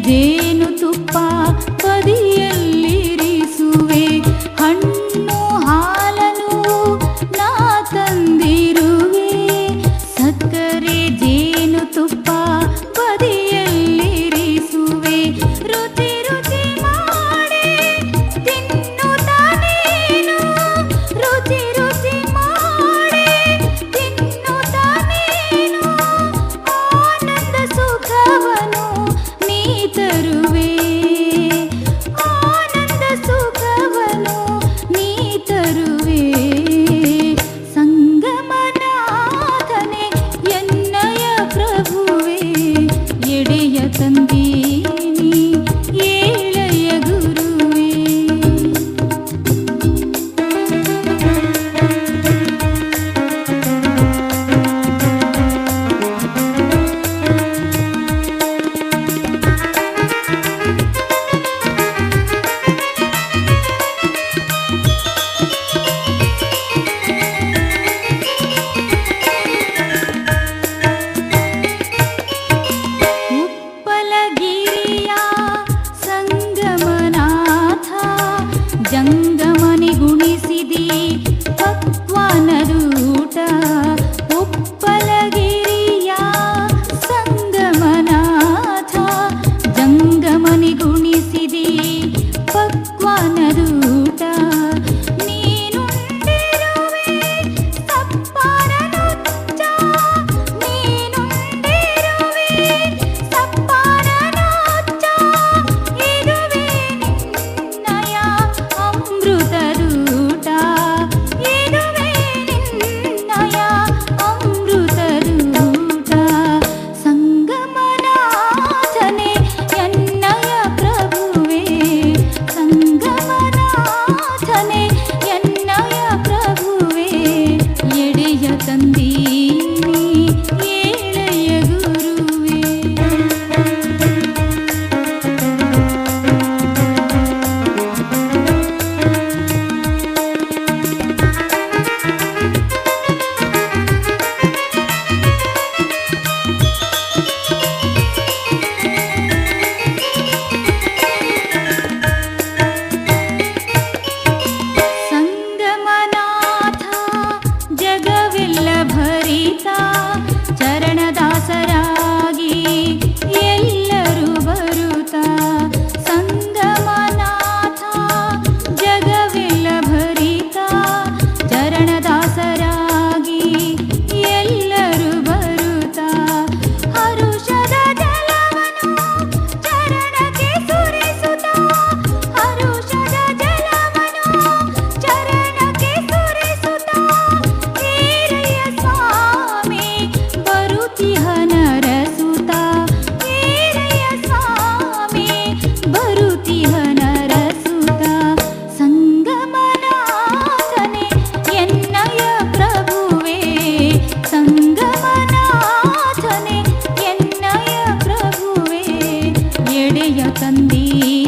ಜೇನು ತುಪ್ಪ ಬದಿಯಲ್ಲಿರಿಸುವೆ, ಹಣ್ಣು ಹಾಲನು ನಾ ತಂದಿರುವೆ. ಸಕ್ಕರೆ ಜೇನು ತುಪ್ಪ ಬದಿಯಲ್ಲಿರಿಸುವೆ, ರುಚಿ ರುಚಿ ಮಾಡಿ ತಿನ್ನುತ್ತಾ ನೀನು, ರುಚಿ ರುಚಿ ಮಾಡಿ ತಿನ್ನುತ್ತಾ ನೀನು, ಆನಂದ ಸುಖವನ್ನು ನೀ ತರುವೆ, ಆನಂದ ಸುಖವನ್ನು ನೀ ತರುವೆ. ಸಂಗಮನಾಥನೇ ಎನ್ನಯ ಪ್ರಭುವೇ, ಎಡೆಯ ತಂದೀನಿ ಏಳೆಯ ಗುರುವೇ. ಉಪ್ಪಲಗಿರಿಯ ಸಂಗಮನಾಥ, ಜಂಗಮನಿ ಗುಣಿಸಿದಿ ಪಕ್ವಾನದೂಟ. ಉಪ್ಪಲಗಿರಿಯ ಸಂಗಮನಾಥ, ಜಂಗಮನಿ ಗುಣಿಸಿದಿ ಪಕ್ವಾನದೂಟ. ನೀನುಂಡಿರುವೆ ಸಪ್ಪಾರ ನುಚ್ಚ, ನೀನುಂಡಿರುವೆ ಸಪ್ಪಾರ ನುಚ್ಚ, ಇದುವೇ ನಿನ್ನಯ ಅಮೃತದೂಟ, ಇದುವೇ ನಿನ್ನಯ ಅಮೃತದೂಟ. ಸಂಗಮನಾಥನೇ ಎನ್ನಯ ಪ್ರಭುವೇ, ಸಂಗಮನಾಥನೇ ಎನ್ನಯ ಪ್ರಭುವೇ, ಎಡೆಯ ತಂದೀನಿ ಏಳೆಯ ಗುರುವೇ. ಸಂಗಮನಾಥ ಜಗವೆಲ್ಲ ಭರಿತ, ಚರಣದಾಸರಾಗಿ ಎಲ್ಲರೂ ಬರುತ್ತಾ. ಸಂಗಮನಾಥ ಜಗವೆಲ್ಲ ಭರಿತ, ಚರಣದಾಸರಾಗಿ ಎಲ್ಲರೂ ಬರುತ್ತಾ. ಹರುಷದ ಜಲವನ್ನು ಚರಣಕ್ಕೆ ಸುರಿಸುತ್ತಾ, ಹರುಷದ ಜಲವನ್ನು ಚರಣಕ್ಕೆ ಸುರಿಸುತ್ತಾ, ವೀರಯ್ಯ ಸ್ವಾಮಿ ಬರುತಿಹ ನರಸುತ, ವೀರಯ್ಯ ಸ್ವಾಮಿ ಬರುತಿಹ ನರಸುತ. ಸಂಗಮನಾಥನೇ ಎನ್ನಯ ಪ್ರಭುವೇ, ಸಂಗಮನಾಥನೇ ಎನ್ನಯ ಪ್ರಭುವೇ, ಎಡೆಯ ತಂದೀನಿ